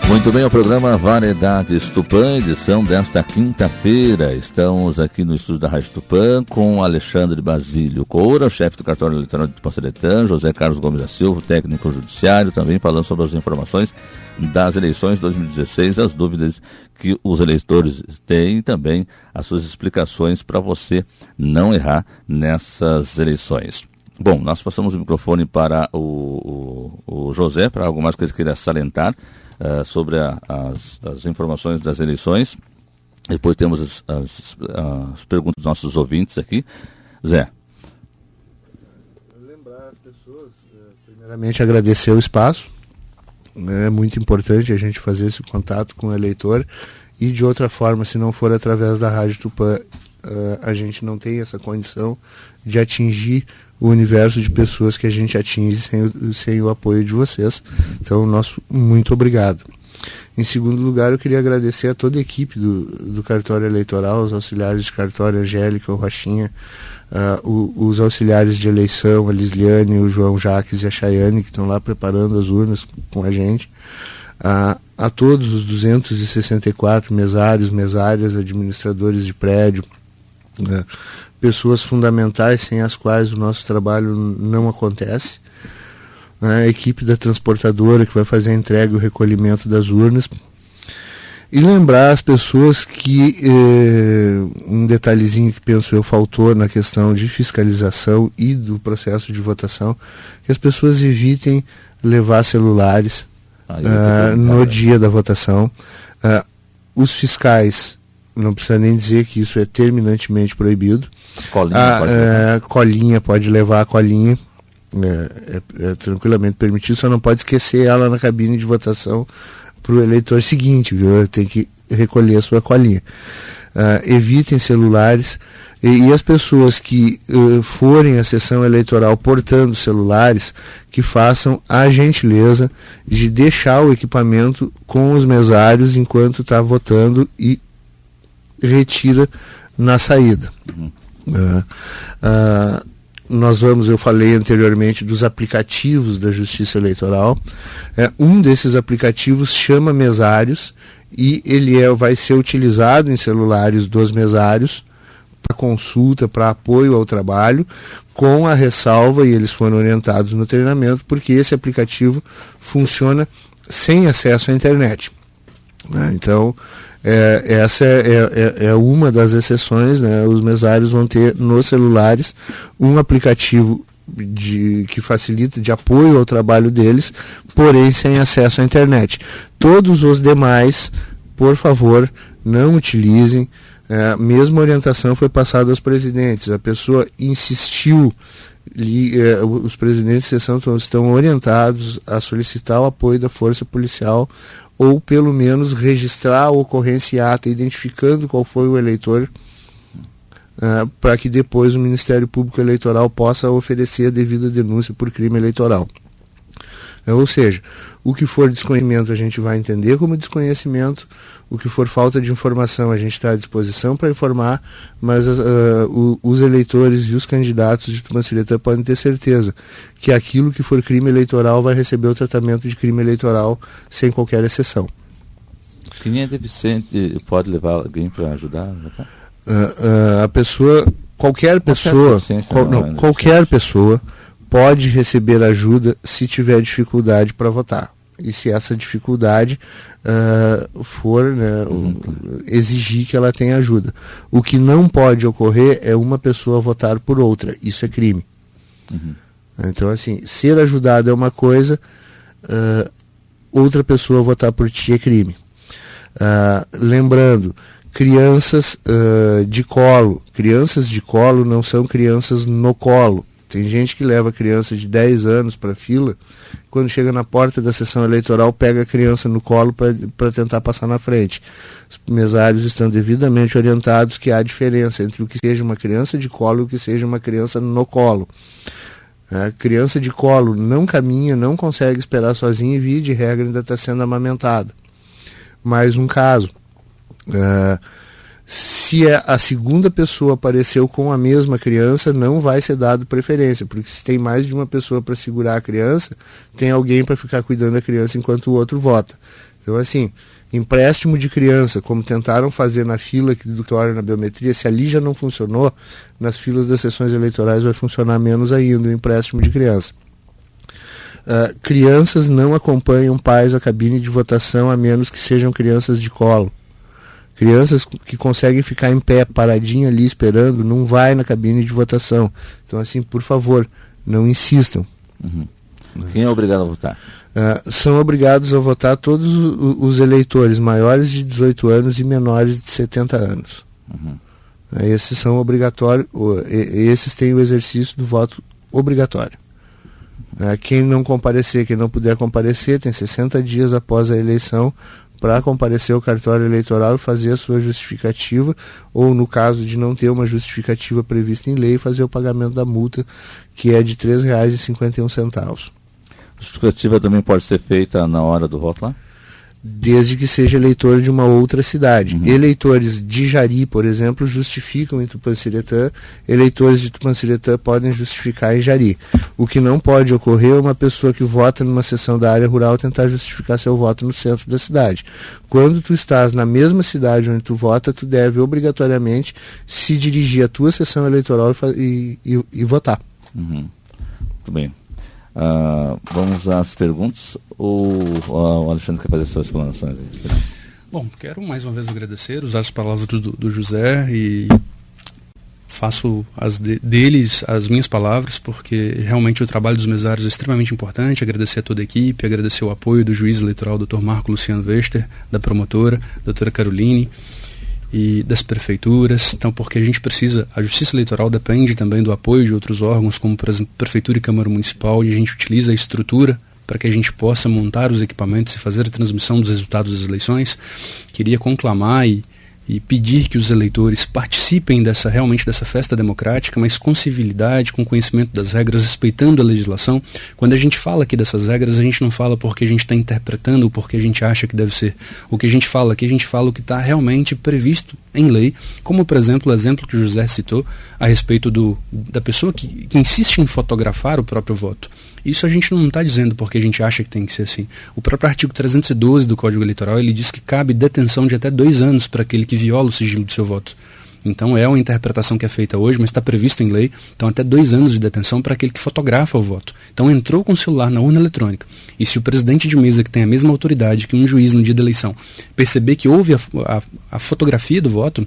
Muito bem, o programa Variedades Tupã, edição desta quinta-feira. Estamos aqui no estúdio da Rádio Tupã com Alexandre Basílio Coura, chefe do cartório eleitoral de Tupã-Seretã, José Carlos Gomes da Silva, técnico judiciário, também falando sobre as informações das eleições de 2016, as dúvidas que os eleitores têm e também as suas explicações para você não errar nessas eleições. Bom, nós passamos o microfone para o José, para algo mais que ele queira salientar sobre as informações das eleições. Depois temos as perguntas dos nossos ouvintes aqui. Zé. Lembrar as pessoas, primeiramente agradecer o espaço. É muito importante a gente fazer esse contato com o eleitor e de outra forma, se não for através da Rádio Tupã, a gente não tem essa condição de atingir o universo de pessoas que a gente atinge sem o apoio de vocês. Então, nosso muito obrigado. Em segundo lugar, eu queria agradecer a toda a equipe do cartório eleitoral, os auxiliares de cartório, Angélica, o Rochinha, os auxiliares de eleição, a Lisliane, o João Jaques e a Chayane, que estão lá preparando as urnas com a gente. A todos os 264 mesários, mesárias, administradores de prédio, pessoas fundamentais sem as quais o nosso trabalho não acontece, a equipe da transportadora que vai fazer a entrega e o recolhimento das urnas, e lembrar as pessoas que um detalhezinho que penso eu faltou na questão de fiscalização e do processo de votação, que as pessoas evitem levar celulares no dia da votação. Os fiscais, não precisa nem dizer que isso é terminantemente proibido. Colinha pode levar a colinha, é tranquilamente permitido, só não pode esquecer ela na cabine de votação para o eleitor seguinte, viu? Tem que recolher a sua colinha. Evitem celulares, e as pessoas que forem à sessão eleitoral portando celulares, que façam a gentileza de deixar o equipamento com os mesários enquanto está votando e retira na saída. Eu falei anteriormente dos aplicativos da Justiça Eleitoral. Um desses aplicativos chama Mesários e ele vai ser utilizado em celulares dos mesários para consulta, para apoio ao trabalho, com a ressalva, e eles foram orientados no treinamento, porque esse aplicativo funciona sem acesso à internet. Então, essa é uma das exceções, né? Os mesários vão ter nos celulares um aplicativo que facilita, de apoio ao trabalho deles, porém sem acesso à internet. Todos os demais, por favor, não utilizem. A mesma orientação foi passada aos presidentes. A pessoa insistiu, os presidentes de sessão estão orientados a solicitar o apoio da força policial, ou pelo menos registrar a ocorrência em ata, identificando qual foi o eleitor, para que depois o Ministério Público Eleitoral possa oferecer a devida denúncia por crime eleitoral. Ou seja, o que for desconhecimento a gente vai entender como desconhecimento, o que for falta de informação a gente está à disposição para informar, mas os eleitores e os candidatos de Tupã-Seretã podem ter certeza que aquilo que for crime eleitoral vai receber o tratamento de crime eleitoral sem qualquer exceção. Quem é deficiente pode levar alguém para ajudar? A pessoa, qualquer pessoa pode receber ajuda se tiver dificuldade para votar. E se essa dificuldade for, exigir que ela tenha ajuda. O que não pode ocorrer é uma pessoa votar por outra. Isso é crime. Então, assim, ser ajudado é uma coisa, outra pessoa votar por ti é crime. Lembrando, crianças de colo. Crianças de colo não são crianças no colo. Tem gente que leva criança de 10 anos para a fila, quando chega na porta da sessão eleitoral, pega a criança no colo para tentar passar na frente. Os mesários estão devidamente orientados que há diferença entre o que seja uma criança de colo e o que seja uma criança no colo. A criança de colo não caminha, não consegue esperar sozinha e, via de regra, ainda está sendo amamentada. Mais um caso. Se a segunda pessoa apareceu com a mesma criança, não vai ser dado preferência, porque se tem mais de uma pessoa para segurar a criança, tem alguém para ficar cuidando da criança enquanto o outro vota. Então, assim, empréstimo de criança, como tentaram fazer na fila do cartório na biometria, se ali já não funcionou, nas filas das sessões eleitorais vai funcionar menos ainda o empréstimo de criança. Crianças não acompanham pais à cabine de votação, a menos que sejam crianças de colo. Crianças que conseguem ficar em pé, paradinha ali esperando, não vai na cabine de votação. Então, assim, por favor, não insistam. Quem é obrigado a votar? São obrigados a votar todos os eleitores maiores de 18 anos e menores de 70 anos. Esses são obrigatórios, esses têm o exercício do voto obrigatório. Quem não comparecer, quem não puder comparecer, tem 60 dias após a eleição para comparecer ao cartório eleitoral e fazer a sua justificativa, ou no caso de não ter uma justificativa prevista em lei, fazer o pagamento da multa, que é de R$ 3,51. A justificativa também pode ser feita na hora do voto lá? Desde que seja eleitor de uma outra cidade. Eleitores de Jari, por exemplo, justificam em Tupanciretã, eleitores de Tupanciretã podem justificar em Jari. O que não pode ocorrer é uma pessoa que vota numa seção da área rural tentar justificar seu voto no centro da cidade. Quando tu estás na mesma cidade onde tu vota, tu deve obrigatoriamente se dirigir à tua seção eleitoral e votar. Muito bem. Vamos às perguntas, ou o Alexandre quer fazer suas explanações aí? Bom, quero mais uma vez agradecer, usar as palavras do José e faço deles as minhas palavras, porque realmente o trabalho dos mesários é extremamente importante. Agradecer a toda a equipe, agradecer o apoio do juiz eleitoral, Dr. Marco Luciano Wester, da promotora, doutora Caroline, e das prefeituras. Então, porque a gente precisa, a justiça eleitoral depende também do apoio de outros órgãos, como por exemplo prefeitura e câmara municipal, e a gente utiliza a estrutura para que a gente possa montar os equipamentos e fazer a transmissão dos resultados das eleições. Queria conclamar e pedir que os eleitores participem realmente dessa festa democrática, mas com civilidade, com conhecimento das regras, respeitando a legislação. Quando a gente fala aqui dessas regras, a gente não fala porque a gente está interpretando ou porque a gente acha que deve ser. O que a gente fala aqui, a gente fala o que está realmente previsto em lei, como por exemplo o exemplo que o José citou a respeito da pessoa que insiste em fotografar o próprio voto. Isso a gente não está dizendo porque a gente acha que tem que ser assim. O próprio artigo 312 do Código Eleitoral, ele diz que cabe detenção de até 2 anos para aquele que viola o sigilo do seu voto. Então é uma interpretação que é feita hoje, mas está previsto em lei, então até 2 anos de detenção para aquele que fotografa o voto. Então entrou com o celular na urna eletrônica, e se o presidente de mesa, que tem a mesma autoridade que um juiz no dia da eleição, perceber que houve a fotografia do voto,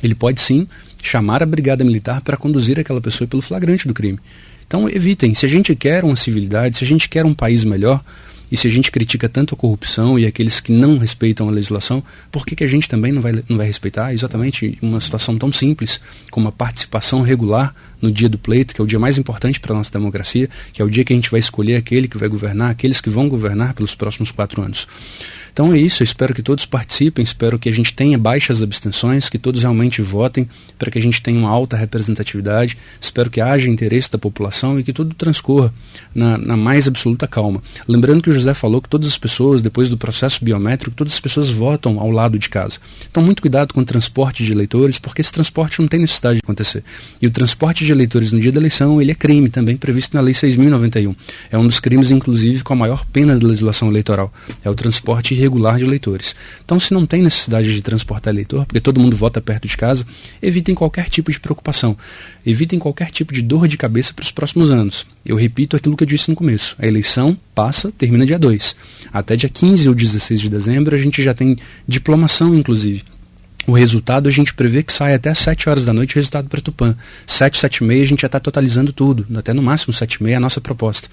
ele pode sim chamar a brigada militar para conduzir aquela pessoa pelo flagrante do crime. Então evitem, se a gente quer uma civilidade, se a gente quer um país melhor, e se a gente critica tanto a corrupção e aqueles que não respeitam a legislação, por que a gente também não vai respeitar exatamente uma situação tão simples como a participação regular no dia do pleito, que é o dia mais importante para a nossa democracia, que é o dia que a gente vai escolher aquele que vai governar, aqueles que vão governar pelos próximos 4 anos. Então é isso, eu espero que todos participem, espero que a gente tenha baixas abstenções, que todos realmente votem, para que a gente tenha uma alta representatividade, espero que haja interesse da população e que tudo transcorra na mais absoluta calma. Lembrando que o José falou que todas as pessoas, depois do processo biométrico, todas as pessoas votam ao lado de casa. Então muito cuidado com o transporte de eleitores, porque esse transporte não tem necessidade de acontecer. E o transporte de eleitores no dia da eleição, ele é crime, também previsto na Lei 6.091. É um dos crimes, inclusive, com a maior pena da legislação eleitoral. É o transporte irregular de eleitores. Então, se não tem necessidade de transportar eleitor, porque todo mundo vota perto de casa, evitem qualquer tipo de preocupação. Evitem qualquer tipo de dor de cabeça para os próximos anos. Eu repito aquilo que eu disse no começo. A eleição passa, termina dia 2. Até dia 15 ou 16 de dezembro, a gente já tem diplomação, inclusive. O resultado a gente prevê que sai até às 7 horas da noite o resultado para Tupã. 7, 7h30 a gente já está totalizando tudo, até no máximo 7h30 é a nossa proposta.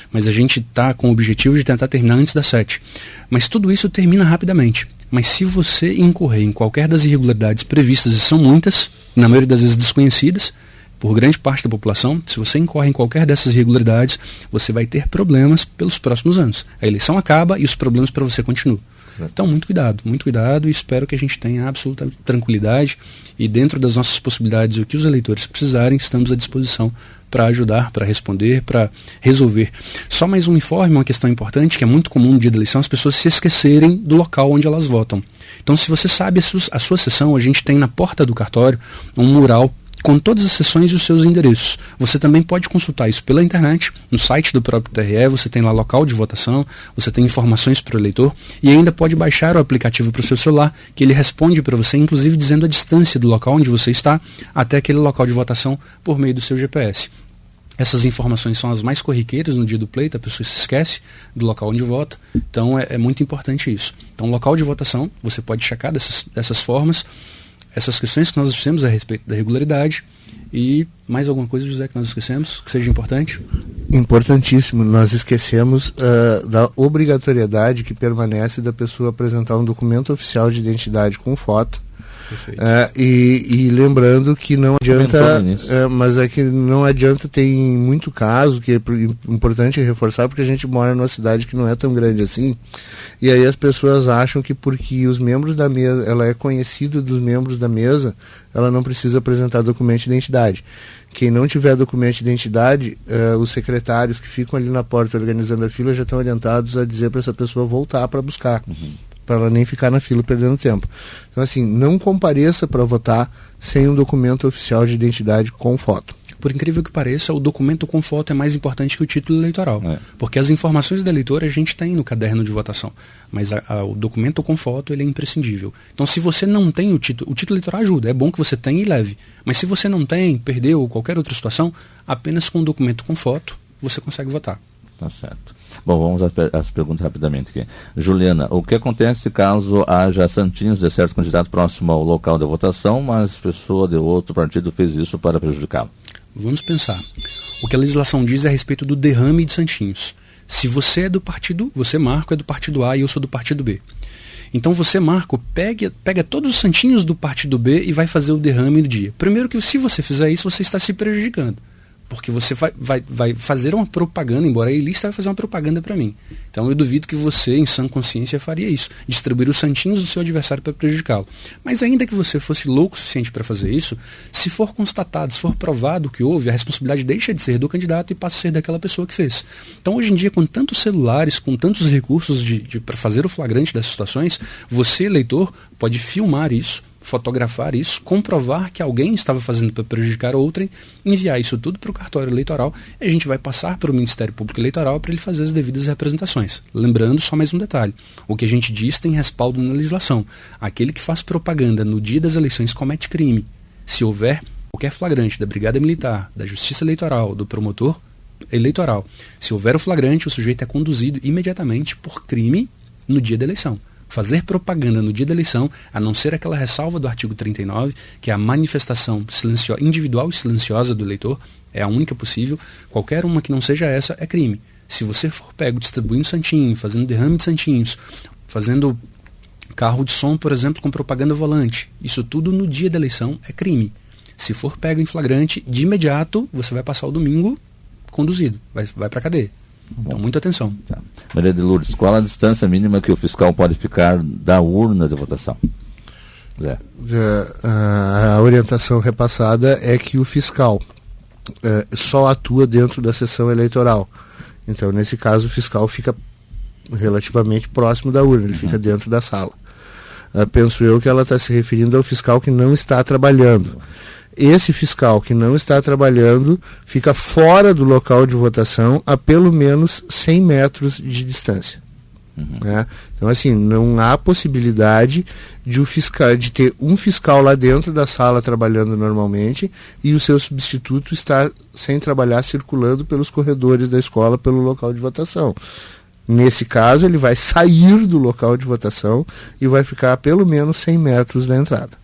Mas a gente está com o objetivo de tentar terminar antes das 7. Mas tudo isso termina rapidamente. Mas se você incorrer em qualquer das irregularidades previstas, e são muitas, na maioria das vezes desconhecidas, por grande parte da população, se você incorre em qualquer dessas irregularidades, você vai ter problemas pelos próximos anos. A eleição acaba e os problemas para você continuam. Então, muito cuidado, e espero que a gente tenha absoluta tranquilidade e dentro das nossas possibilidades, o que os eleitores precisarem, estamos à disposição para ajudar, para responder, para resolver. Só mais um informe, uma questão importante, que é muito comum no dia da eleição, as pessoas se esquecerem do local onde elas votam. Então, se você sabe a sua sessão, a gente tem na porta do cartório um mural com todas as sessões e os seus endereços. Você também pode consultar isso pela internet, no site do próprio TRE, você tem lá local de votação, você tem informações para o eleitor e ainda pode baixar o aplicativo para o seu celular, que ele responde para você, inclusive dizendo a distância do local onde você está até aquele local de votação por meio do seu GPS. Essas informações são as mais corriqueiras no dia do pleito, a pessoa se esquece do local onde vota, então é muito importante isso. Então, local de votação, você pode checar dessas formas, essas questões que nós dissemos a respeito da regularidade. E mais alguma coisa, José, que nós esquecemos, que seja importante? Importantíssimo, nós esquecemos da obrigatoriedade que permanece da pessoa apresentar um documento oficial de identidade com foto. E lembrando que não adianta, mas é que não adianta, tem muito caso que é importante reforçar, porque a gente mora numa cidade que não é tão grande assim, e aí as pessoas acham que porque os membros da mesa, ela é conhecida dos membros da mesa, ela não precisa apresentar documento de identidade. Quem não tiver documento de identidade, os secretários que ficam ali na porta organizando a fila já estão orientados a dizer para essa pessoa voltar para buscar. Para ela nem ficar na fila perdendo tempo. Então, assim, não compareça para votar sem um documento oficial de identidade com foto. Por incrível que pareça, o documento com foto é mais importante que o título eleitoral. Porque as informações do eleitor a gente tem no caderno de votação, mas o documento com foto ele é imprescindível. Então, se você não tem o título eleitoral ajuda, é bom que você tenha e leve. Mas se você não tem, perdeu ou qualquer outra situação, apenas com o documento com foto você consegue votar. Tá certo. Bom, vamos às perguntas rapidamente aqui. Juliana, o que acontece caso haja santinhos de certo candidato próximo ao local de votação, mas pessoa de outro partido fez isso para prejudicá-lo? Vamos pensar. O que a legislação diz é a respeito do derrame de santinhos. Se você é do partido, você, Marco, é do partido A e eu sou do partido B. Então você, Marco, pega todos os santinhos do partido B e vai fazer o derrame no dia. Primeiro que se você fizer isso, você está se prejudicando. Porque você vai fazer uma propaganda, embora a ilícita, vai fazer uma propaganda para mim. Então eu duvido que você, em sã consciência, faria isso. Distribuir os santinhos do seu adversário para prejudicá-lo. Mas ainda que você fosse louco o suficiente para fazer isso, se for constatado, se for provado o que houve, a responsabilidade deixa de ser do candidato e passa a ser daquela pessoa que fez. Então hoje em dia, com tantos celulares, com tantos recursos para fazer o flagrante dessas situações, você, eleitor, pode filmar isso, fotografar isso, comprovar que alguém estava fazendo para prejudicar outrem, enviar isso tudo para o cartório eleitoral e a gente vai passar para o Ministério Público Eleitoral para ele fazer as devidas representações. Lembrando só mais um detalhe, o que a gente diz tem respaldo na legislação. Aquele que faz propaganda no dia das eleições comete crime. Se houver qualquer flagrante da Brigada Militar, da Justiça Eleitoral, do promotor eleitoral, se houver o flagrante, o sujeito é conduzido imediatamente por crime no dia da eleição. Fazer propaganda no dia da eleição, a não ser aquela ressalva do artigo 39, que é a manifestação individual e silenciosa do eleitor, é a única possível, qualquer uma que não seja essa é crime. Se você for pego distribuindo santinho, fazendo derrame de santinhos, fazendo carro de som, por exemplo, com propaganda volante, isso tudo no dia da eleição é crime. Se for pego em flagrante, de imediato você vai passar o domingo conduzido, vai para a cadeia. Então, muita atenção. Tá. Maria de Lourdes, qual a distância mínima que o fiscal pode ficar da urna de votação? Zé. A orientação repassada é que o fiscal só atua dentro da sessão eleitoral. Então, nesse caso, o fiscal fica relativamente próximo da urna, ele fica dentro da sala. Penso eu que ela está se referindo ao fiscal que não está trabalhando. Esse fiscal que não está trabalhando fica fora do local de votação a pelo menos 100 metros de distância. Né? Então, assim, não há possibilidade de ter um fiscal lá dentro da sala trabalhando normalmente e o seu substituto estar sem trabalhar, circulando pelos corredores da escola, pelo local de votação. Nesse caso, ele vai sair do local de votação e vai ficar a pelo menos 100 metros da entrada.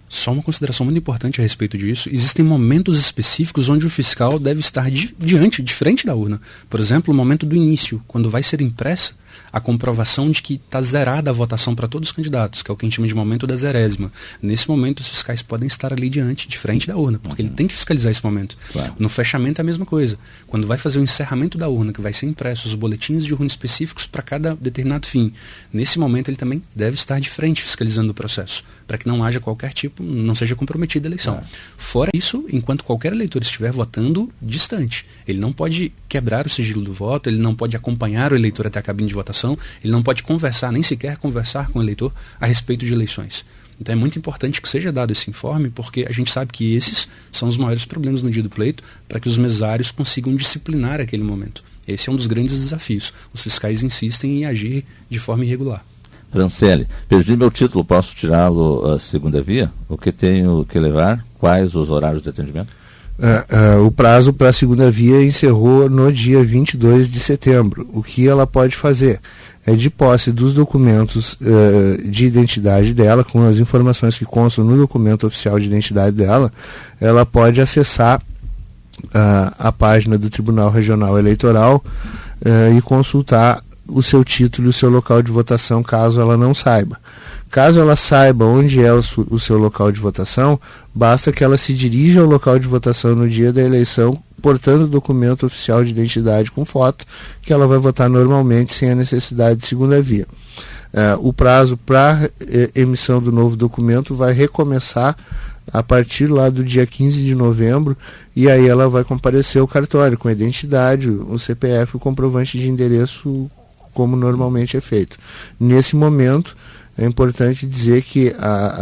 Só uma consideração muito importante a respeito disso. Existem momentos específicos onde o fiscal deve estar de frente da urna. Por exemplo, o momento do início, quando vai ser impressa a comprovação de que está zerada a votação para todos os candidatos, que é o que a gente chama de momento da zerésima. Nesse momento, os fiscais podem estar ali de frente da urna, porque ele tem que fiscalizar esse momento. Claro. No fechamento é a mesma coisa. Quando vai fazer o encerramento da urna, que vai ser impresso os boletins de urna específicos para cada determinado fim, nesse momento ele também deve estar de frente fiscalizando o processo, para que não haja qualquer tipo, não seja comprometida a eleição. Claro. Fora isso, enquanto qualquer eleitor estiver votando distante, ele não pode quebrar o sigilo do voto, ele não pode acompanhar o eleitor até a cabine de votação, ele não pode conversar, nem sequer conversar com o eleitor a respeito de eleições. Então é muito importante que seja dado esse informe, porque a gente sabe que esses são os maiores problemas no dia do pleito, para que os mesários consigam disciplinar aquele momento. Esse é um dos grandes desafios. Os fiscais insistem em agir de forma irregular. Francelli, perdi meu título, posso tirá-lo a segunda via? O que tenho que levar? Quais os horários de atendimento? O prazo para a segunda via encerrou no dia 22 de setembro. O que ela pode fazer é, de posse dos documentos de identidade dela, com as informações que constam no documento oficial de identidade dela, ela pode acessar a página do Tribunal Regional Eleitoral e consultar o seu título e o seu local de votação, caso ela não saiba. Caso ela saiba onde é o seu local de votação, basta que ela se dirija ao local de votação no dia da eleição, portando o documento oficial de identidade com foto, que ela vai votar normalmente sem a necessidade de segunda via. O prazo para emissão do novo documento vai recomeçar a partir lá do dia 15 de novembro, e aí ela vai comparecer ao cartório com a identidade, o CPF, o comprovante de endereço, como normalmente é feito. Nesse momento, é importante dizer que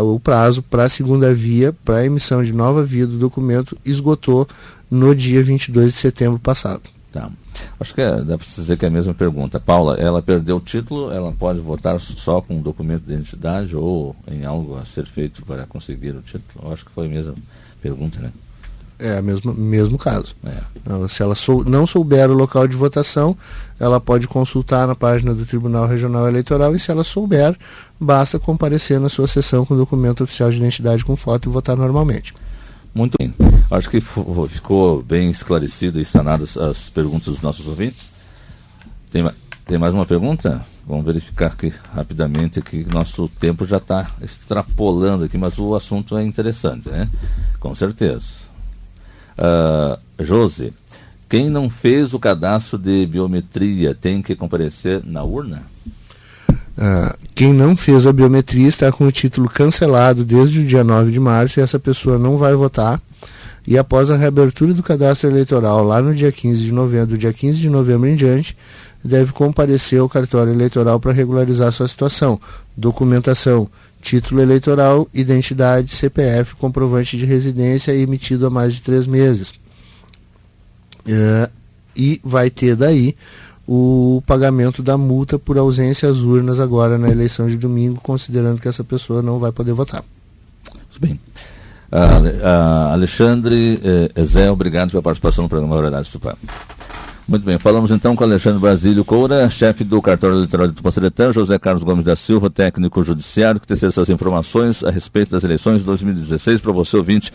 o prazo para a segunda via, para a emissão de nova via do documento, esgotou no dia 22 de setembro passado. Tá. Acho que dá para dizer que é a mesma pergunta. Paula, ela perdeu o título, ela pode votar só com um documento de identidade ou em algo a ser feito para conseguir o título? Acho que foi a mesma pergunta, né? É o mesmo caso. Se ela não souber o local de votação, ela pode consultar na página do Tribunal Regional Eleitoral, e se ela souber, basta comparecer na sua sessão com o documento oficial de identidade com foto e votar normalmente. Muito bem. Acho que ficou bem esclarecido e sanadas as perguntas dos nossos ouvintes. Tem mais uma pergunta? Vamos verificar aqui rapidamente, que nosso tempo já está extrapolando aqui, mas o assunto é interessante, né? Com certeza. Josi, quem não fez o cadastro de biometria tem que comparecer na urna? Quem não fez a biometria está com o título cancelado desde o dia 9 de março e essa pessoa não vai votar. E após a reabertura do cadastro eleitoral, lá no dia 15 de novembro, do dia 15 de novembro em diante, deve comparecer ao cartório eleitoral para regularizar sua situação. Documentação: título eleitoral, identidade, CPF, comprovante de residência emitido há mais de 3 meses. E vai ter daí o pagamento da multa por ausência às urnas agora na eleição de domingo, considerando que essa pessoa não vai poder votar. Muito bem. Alexandre Zé, obrigado pela participação no programa Verdade Tupã. Muito bem, falamos então com Alexandre Basílio Coura, chefe do cartório eleitoral de Tupanciretã, José Carlos Gomes da Silva, técnico judiciário, que teceu essas informações a respeito das eleições de 2016 para você, ouvinte.